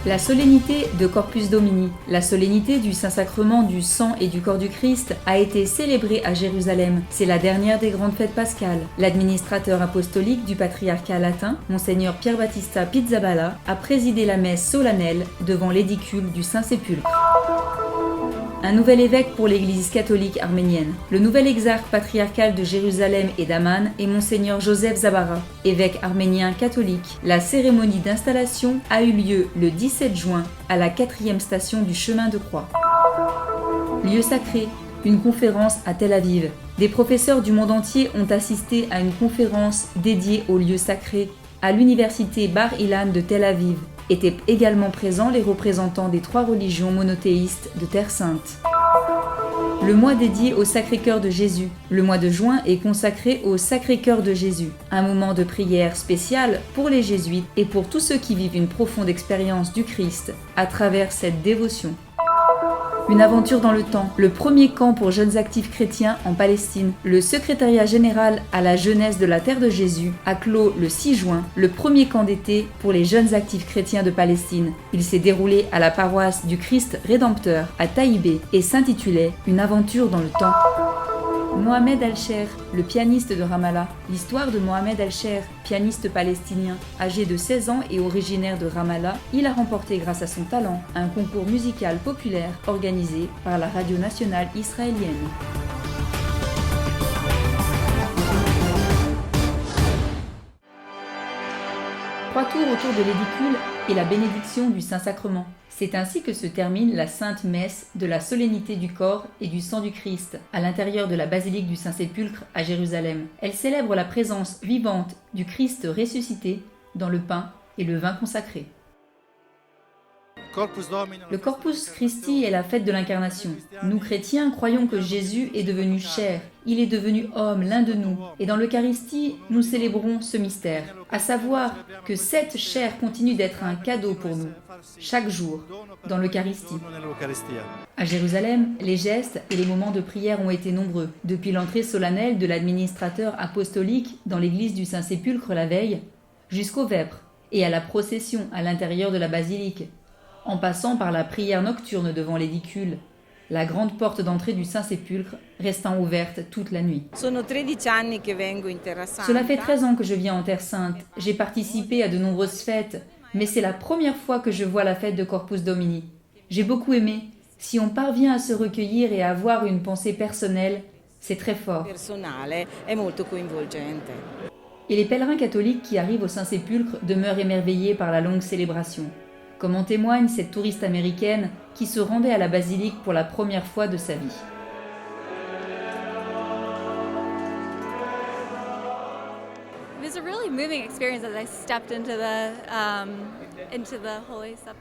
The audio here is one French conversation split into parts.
La solennité de Corpus Domini, la solennité du Saint-Sacrement du sang et du corps du Christ, a été célébrée à Jérusalem. C'est la dernière des grandes fêtes pascales. L'administrateur apostolique du patriarcat latin, Monseigneur Pier Battista Pizzaballa, a présidé la messe solennelle devant l'édicule du Saint-Sépulcre. Un nouvel évêque pour l'Église catholique arménienne. Le nouvel exarque patriarcal de Jérusalem et d'Amman est Monseigneur Joseph Zabara, évêque arménien catholique. La cérémonie d'installation a eu lieu le 17 juin à la 4e station du chemin de croix. Lieu sacré, une conférence à Tel Aviv. Des professeurs du monde entier ont assisté à une conférence dédiée au lieu sacré à l'université Bar Ilan de Tel Aviv. Étaient également présents les représentants des 3 religions monothéistes de Terre Sainte. Le mois dédié au Sacré-Cœur de Jésus. Le mois de juin est consacré au Sacré-Cœur de Jésus, un moment de prière spécial pour les jésuites et pour tous ceux qui vivent une profonde expérience du Christ à travers cette dévotion. Une aventure dans le temps, le premier camp pour jeunes actifs chrétiens en Palestine. Le secrétariat général à la jeunesse de la terre de Jésus a clos le 6 juin le premier camp d'été pour les jeunes actifs chrétiens de Palestine. Il s'est déroulé à la paroisse du Christ Rédempteur à Taïbé et s'intitulait « Une aventure dans le temps ». Mohamed Al-Sher, le pianiste de Ramallah. L'histoire de Mohamed Al-Sher, pianiste palestinien, âgé de 16 ans et originaire de Ramallah, il a remporté grâce à son talent un concours musical populaire organisé par la radio nationale israélienne. 3 tours autour de l'édicule et la bénédiction du Saint-Sacrement. C'est ainsi que se termine la Sainte Messe de la solennité du corps et du sang du Christ à l'intérieur de la basilique du Saint-Sépulcre à Jérusalem. Elle célèbre la présence vivante du Christ ressuscité dans le pain et le vin consacré. Le Corpus Christi est la fête de l'incarnation. Nous chrétiens croyons que Jésus est devenu chair, il est devenu homme, l'un de nous. Et dans l'Eucharistie, nous célébrons ce mystère, à savoir que cette chair continue d'être un cadeau pour nous, chaque jour, dans l'Eucharistie. À Jérusalem, les gestes et les moments de prière ont été nombreux, depuis l'entrée solennelle de l'administrateur apostolique dans l'église du Saint-Sépulcre la veille, jusqu'aux vêpres et à la procession à l'intérieur de la basilique, en passant par la prière nocturne devant l'édicule, la grande porte d'entrée du Saint-Sépulcre restant ouverte toute la nuit. Cela fait 13 ans que je viens en Terre Sainte. J'ai participé à de nombreuses fêtes, mais c'est la première fois que je vois la fête de Corpus Domini. J'ai beaucoup aimé. Si on parvient à se recueillir et à avoir une pensée personnelle, c'est très fort. Et les pèlerins catholiques qui arrivent au Saint-Sépulcre demeurent émerveillés par la longue célébration. Comme en témoigne cette touriste américaine qui se rendait à la basilique pour la première fois de sa vie.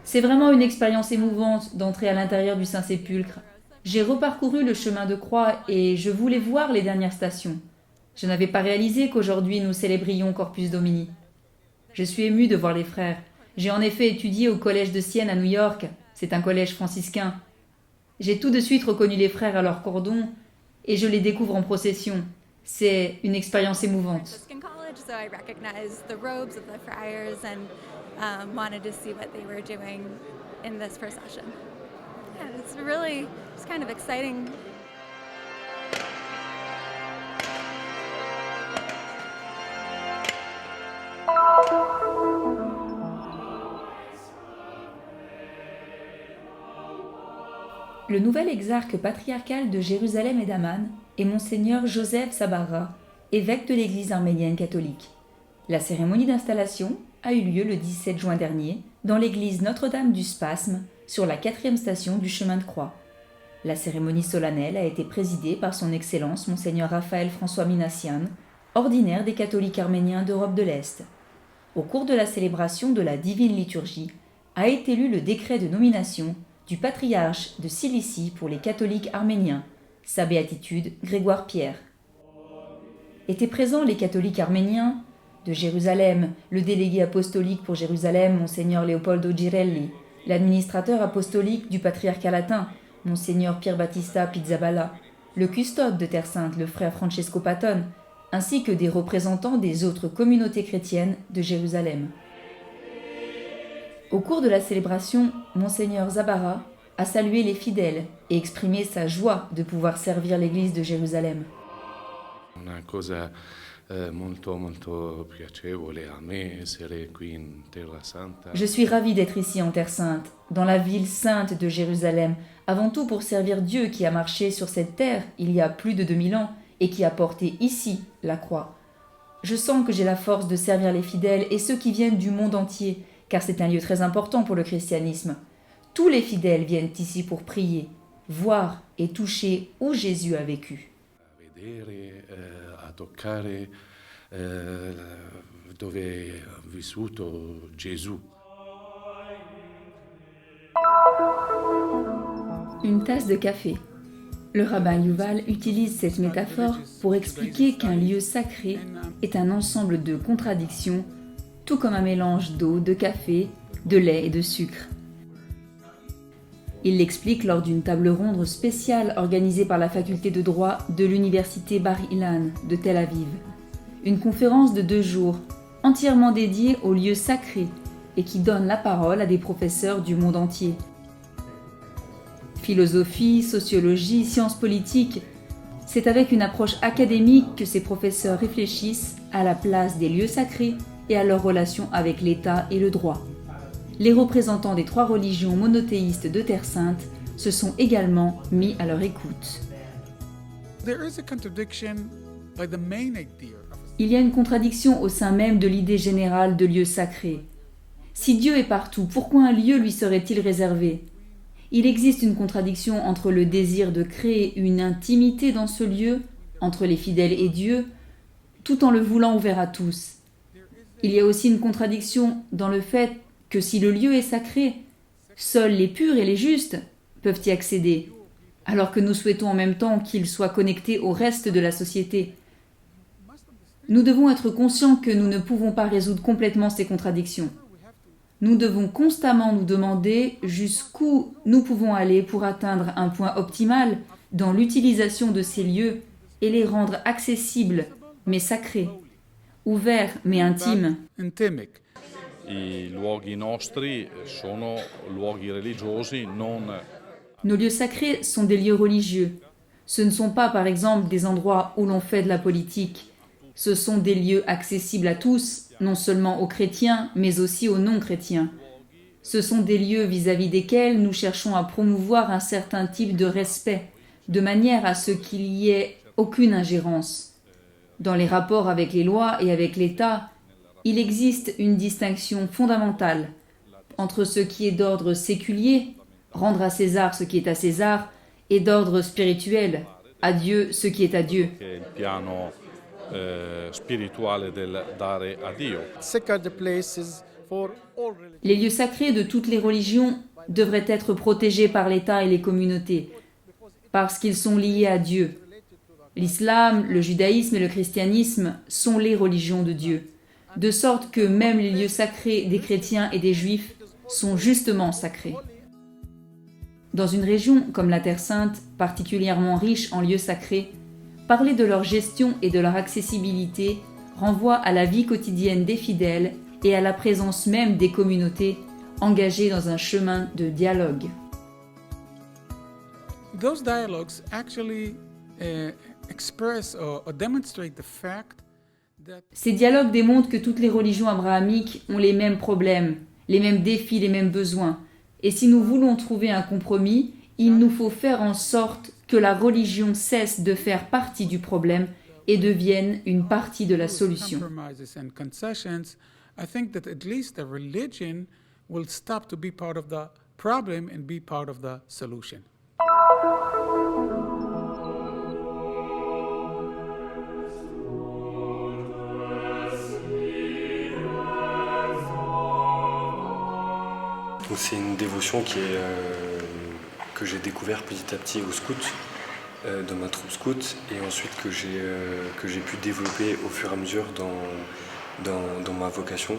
C'est vraiment une expérience émouvante d'entrer à l'intérieur du Saint-Sépulcre. J'ai reparcouru le chemin de croix et je voulais voir les dernières stations. Je n'avais pas réalisé qu'aujourd'hui nous célébrions Corpus Domini. Je suis émue de voir les frères. J'ai en effet étudié au collège de Sienne à New York, c'est un collège franciscain. J'ai tout de suite reconnu les frères à leur cordon et je les découvre en procession. C'est une expérience émouvante. Le nouvel exarque patriarcal de Jérusalem et d'Amman est Monseigneur Joseph Zabara, évêque de l'Église arménienne catholique. La cérémonie d'installation a eu lieu le 17 juin dernier dans l'église Notre-Dame du Spasme, sur la 4e station du chemin de croix. La cérémonie solennelle a été présidée par son Excellence Monseigneur Raphaël François Minassian, ordinaire des catholiques arméniens d'Europe de l'Est. Au cours de la célébration de la Divine Liturgie, a été lu le décret de nomination du patriarche de Cilicie pour les catholiques arméniens, sa béatitude Grégoire Pierre. Étaient présents les catholiques arméniens de Jérusalem, le délégué apostolique pour Jérusalem, Monseigneur Leopoldo Girelli, l'administrateur apostolique du patriarcat latin, Monseigneur Pier Battista Pizzaballa, le custode de Terre Sainte, le frère Francesco Patton, ainsi que des représentants des autres communautés chrétiennes de Jérusalem. Au cours de la célébration, Monseigneur Zabara a salué les fidèles et exprimé sa joie de pouvoir servir l'Église de Jérusalem. Una cosa molto piacevole a me essere qui in Terra Santa. Je suis ravi d'être ici en Terre Sainte, dans la ville sainte de Jérusalem, avant tout pour servir Dieu qui a marché sur cette terre il y a plus de 2000 ans et qui a porté ici la croix. Je sens que j'ai la force de servir les fidèles et ceux qui viennent du monde entier, car c'est un lieu très important pour le christianisme. Tous les fidèles viennent ici pour prier, voir et toucher où Jésus a vécu. A vedere, a toccare dove ha vissuto Gesù. Une tasse de café. Le rabbin Yuval utilise cette métaphore pour expliquer qu'un lieu sacré est un ensemble de contradictions, tout comme un mélange d'eau, de café, de lait et de sucre. Il l'explique lors d'une table ronde spéciale organisée par la faculté de droit de l'université Bar-Ilan de Tel Aviv. Une conférence de 2 jours, entièrement dédiée aux lieux sacrés et qui donne la parole à des professeurs du monde entier. Philosophie, sociologie, sciences politiques, c'est avec une approche académique que ces professeurs réfléchissent à la place des lieux sacrés et à leur relation avec l'État et le droit. Les représentants des 3 religions monothéistes de Terre Sainte se sont également mis à leur écoute. Il y a une contradiction au sein même de l'idée générale de lieu sacré. Si Dieu est partout, pourquoi un lieu lui serait-il réservé ? Il existe une contradiction entre le désir de créer une intimité dans ce lieu, entre les fidèles et Dieu, tout en le voulant ouvert à tous. Il y a aussi une contradiction dans le fait que si le lieu est sacré, seuls les purs et les justes peuvent y accéder, alors que nous souhaitons en même temps qu'il soit connecté au reste de la société. Nous devons être conscients que nous ne pouvons pas résoudre complètement ces contradictions. Nous devons constamment nous demander jusqu'où nous pouvons aller pour atteindre un point optimal dans l'utilisation de ces lieux et les rendre accessibles mais sacrés, ouverts mais intimes. I luoghi nostri sono luoghi religiosi, non. Nos lieux sacrés sont des lieux religieux. Ce ne sont pas, par exemple, des endroits où l'on fait de la politique. Ce sont des lieux accessibles à tous, non seulement aux chrétiens, mais aussi aux non-chrétiens. Ce sont des lieux vis-à-vis desquels nous cherchons à promouvoir un certain type de respect, de manière à ce qu'il y ait aucune ingérence. Dans les rapports avec les lois et avec l'État, il existe une distinction fondamentale entre ce qui est d'ordre séculier, rendre à César ce qui est à César, et d'ordre spirituel, à Dieu ce qui est à Dieu. Les lieux sacrés de toutes les religions devraient être protégés par l'État et les communautés, parce qu'ils sont liés à Dieu. L'islam, le judaïsme et le christianisme sont les religions de Dieu, de sorte que même les lieux sacrés des chrétiens et des juifs sont justement sacrés. Dans une région comme la Terre Sainte, particulièrement riche en lieux sacrés, parler de leur gestion et de leur accessibilité renvoie à la vie quotidienne des fidèles et à la présence même des communautés engagées dans un chemin de dialogue. Those dialogues actually express or demonstrate the fact that Ces dialogues démontrent que toutes les religions abrahamiques ont les mêmes problèmes, les mêmes défis, les mêmes besoins. Et si nous voulons trouver un compromis, il nous faut faire en sorte que la religion cesse de faire partie du problème et devienne une partie de la solution. compromises and concessions, I think that at least the religion will stop to be part of the problem and be part of the solution. Donc c'est une dévotion que j'ai découvert petit à petit au scout, dans ma troupe scout, et ensuite que j'ai pu développer au fur et à mesure dans ma vocation.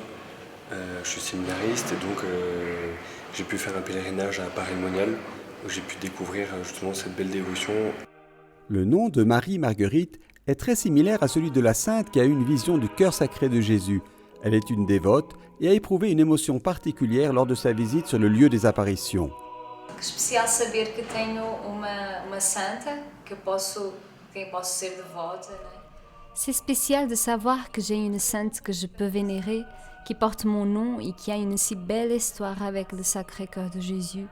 Je suis séminariste et donc j'ai pu faire un pèlerinage à Paris-Monial où j'ai pu découvrir justement cette belle dévotion. Le nom de Marie Marguerite est très similaire à celui de la sainte qui a eu une vision du cœur sacré de Jésus. Elle est une dévote et a éprouvé une émotion particulière lors de sa visite sur le lieu des apparitions. Especial saber que tenho uma santa que quem posso ser devota, né? C'est spécial de savoir que j'ai une sainte que je peux vénérer, qui porte mon nom et qui a une si belle histoire avec le Sacré-Cœur de Jésus.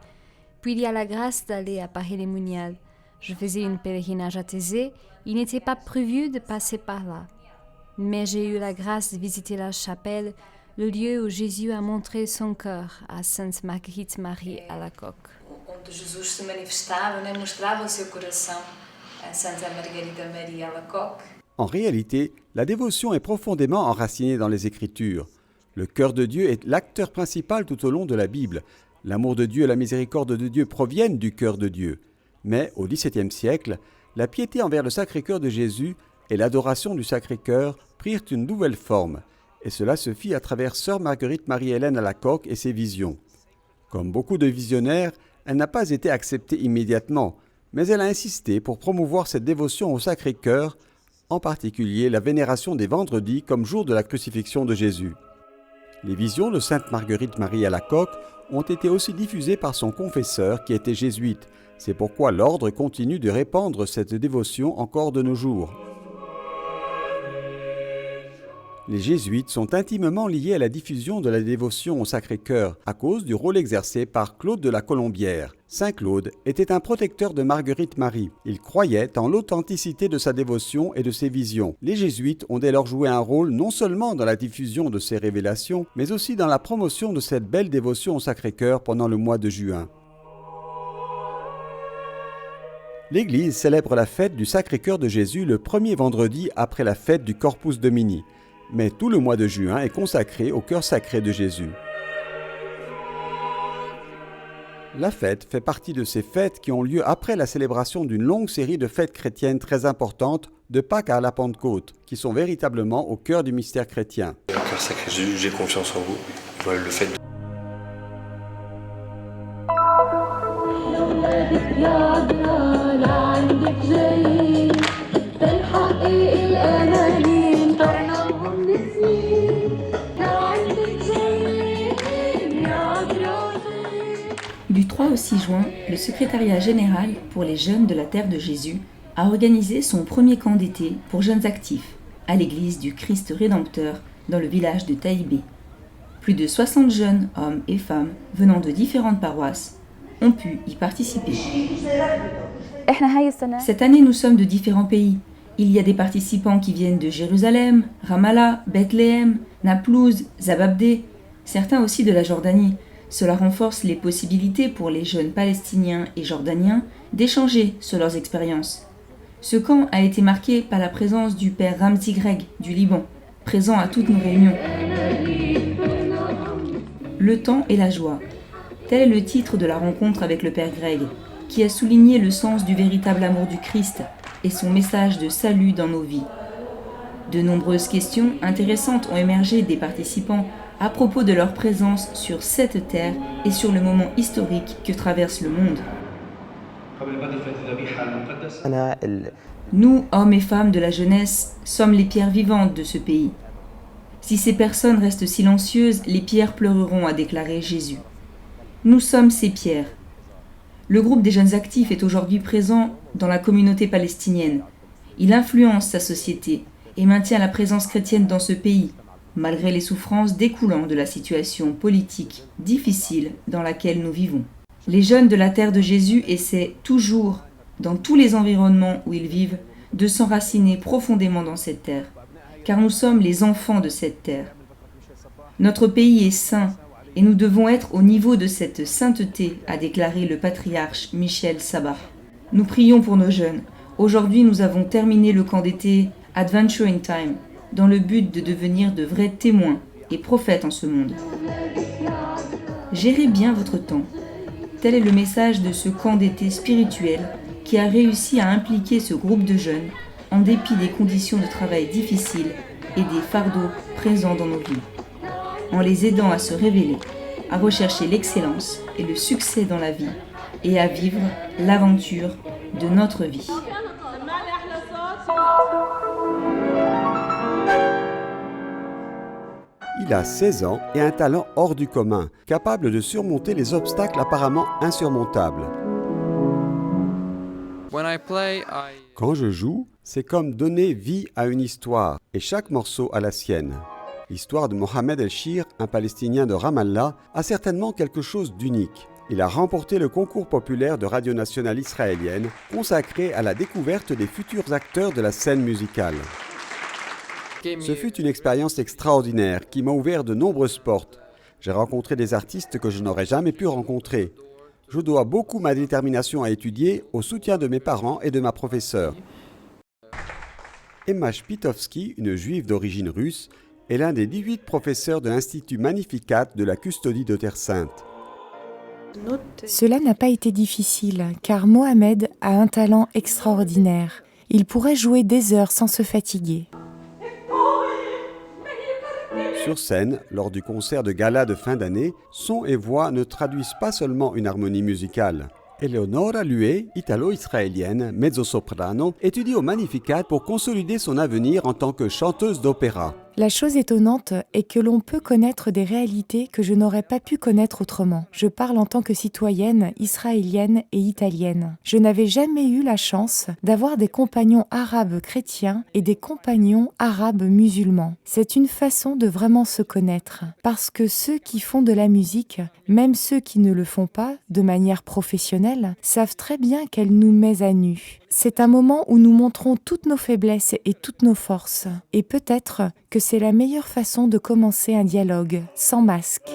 Puis il y a la grâce d'aller à Paris-les-Moniales. Je faisais une pèlerinage à Thésée, il n'était pas prévu de passer par là. Mais j'ai eu la grâce de visiter la chapelle, le lieu où Jésus a montré son cœur à Sainte Marguerite Marie Alacoque. Onde Jesus se manifestava, né? Mostrava o seu coração a Santa Margarida Maria Alacoque. En réalité, la dévotion est profondément enracinée dans les Écritures. Le cœur de Dieu est l'acteur principal tout au long de la Bible. L'amour de Dieu et la miséricorde de Dieu proviennent du cœur de Dieu. Mais au XVIIe siècle, la piété envers le Sacré-Cœur de Jésus et l'adoration du Sacré-Cœur prirent une nouvelle forme, et cela se fit à travers sœur Marguerite Marie-Hélène Alacoque et ses visions. Comme beaucoup de visionnaires, elle n'a pas été acceptée immédiatement, mais elle a insisté pour promouvoir cette dévotion au Sacré-Cœur, en particulier la vénération des vendredis comme jour de la crucifixion de Jésus. Les visions de Sainte Marguerite Marie Alacoque ont été aussi diffusées par son confesseur qui était jésuite. C'est pourquoi l'ordre continue de répandre cette dévotion encore de nos jours. Les jésuites sont intimement liés à la diffusion de la dévotion au Sacré-Cœur à cause du rôle exercé par Claude de la Colombière. Saint Claude était un protecteur de Marguerite Marie. Il croyait en l'authenticité de sa dévotion et de ses visions. Les jésuites ont dès lors joué un rôle non seulement dans la diffusion de ces révélations, mais aussi dans la promotion de cette belle dévotion au Sacré-Cœur pendant le mois de juin. L'Église célèbre la fête du Sacré-Cœur de Jésus le premier vendredi après la fête du Corpus Domini. Mais tout le mois de juin est consacré au cœur sacré de Jésus. La fête fait partie de ces fêtes qui ont lieu après la célébration d'une longue série de fêtes chrétiennes très importantes, de Pâques à la Pentecôte, qui sont véritablement au cœur du mystère chrétien. Au cœur sacré de Jésus, j'ai confiance en vous. Voilà le fait. Du 3 au 6 juin, le secrétariat général pour les jeunes de la Terre de Jésus a organisé son premier camp d'été pour jeunes actifs à l'église du Christ Rédempteur dans le village de Taïbé. Plus de 60 jeunes hommes et femmes venant de différentes paroisses ont pu y participer. Cette année, nous sommes de différents pays. Il y a des participants qui viennent de Jérusalem, Ramallah, Bethléem, Naplouse, Zababdé, certains aussi de la Jordanie. Cela renforce les possibilités pour les jeunes palestiniens et jordaniens d'échanger sur leurs expériences. Ce camp a été marqué par la présence du père Ramzi Greg du Liban, présent à toutes nos réunions. Le temps et la joie. Tel est le titre de la rencontre avec le père Greg, qui a souligné le sens du véritable amour du Christ et son message de salut dans nos vies. De nombreuses questions intéressantes ont émergé des participants à propos de leur présence sur cette terre et sur le moment historique que traverse le monde. Nous, hommes et femmes de la jeunesse, sommes les pierres vivantes de ce pays. Si ces personnes restent silencieuses, les pierres pleureront, a déclaré Jésus. Nous sommes ces pierres. Le groupe des jeunes actifs est aujourd'hui présent dans la communauté palestinienne. Il influence sa société et maintient la présence chrétienne dans ce pays, malgré les souffrances découlant de la situation politique difficile dans laquelle nous vivons. Les jeunes de la terre de Jésus essaient toujours, dans tous les environnements où ils vivent, de s'enraciner profondément dans cette terre, car nous sommes les enfants de cette terre. Notre pays est saint, et nous devons être au niveau de cette sainteté, a déclaré le patriarche Michel Sabah. Nous prions pour nos jeunes. Aujourd'hui, nous avons terminé le camp d'été Adventure in Time, dans le but de devenir de vrais témoins et prophètes en ce monde. Gérez bien votre temps. Tel est le message de ce camp d'été spirituel qui a réussi à impliquer ce groupe de jeunes en dépit des conditions de travail difficiles et des fardeaux présents dans nos vies, en les aidant à se révéler, à rechercher l'excellence et le succès dans la vie et à vivre l'aventure de notre vie. Il a 16 ans et un talent hors du commun, capable de surmonter les obstacles apparemment insurmontables. Quand je joue, c'est comme donner vie à une histoire, et chaque morceau a la sienne. L'histoire de Mohamed El-Shir, un Palestinien de Ramallah, a certainement quelque chose d'unique. Il a remporté le concours populaire de Radio Nationale israélienne, consacré à la découverte des futurs acteurs de la scène musicale. Ce fut une expérience extraordinaire qui m'a ouvert de nombreuses portes. J'ai rencontré des artistes que je n'aurais jamais pu rencontrer. Je dois beaucoup ma détermination à étudier au soutien de mes parents et de ma professeure. Emma Shpitovsky, une juive d'origine russe, est l'un des 18 professeurs de l'Institut Magnificat de la Custodie de Terre Sainte. Cela n'a pas été difficile, car Mohamed a un talent extraordinaire. Il pourrait jouer des heures sans se fatiguer. Sur scène, lors du concert de gala de fin d'année, son et voix ne traduisent pas seulement une harmonie musicale. Eleonora Lué, italo-israélienne, mezzo-soprano, étudie au Magnificat pour consolider son avenir en tant que chanteuse d'opéra. La chose étonnante est que l'on peut connaître des réalités que je n'aurais pas pu connaître autrement. Je parle en tant que citoyenne israélienne et italienne. Je n'avais jamais eu la chance d'avoir des compagnons arabes chrétiens et des compagnons arabes musulmans. C'est une façon de vraiment se connaître, parce que ceux qui font de la musique, même ceux qui ne le font pas de manière professionnelle, savent très bien qu'elle nous met à nu. C'est un moment où nous montrons toutes nos faiblesses et toutes nos forces. Et peut-être que c'est la meilleure façon de commencer un dialogue, sans masque.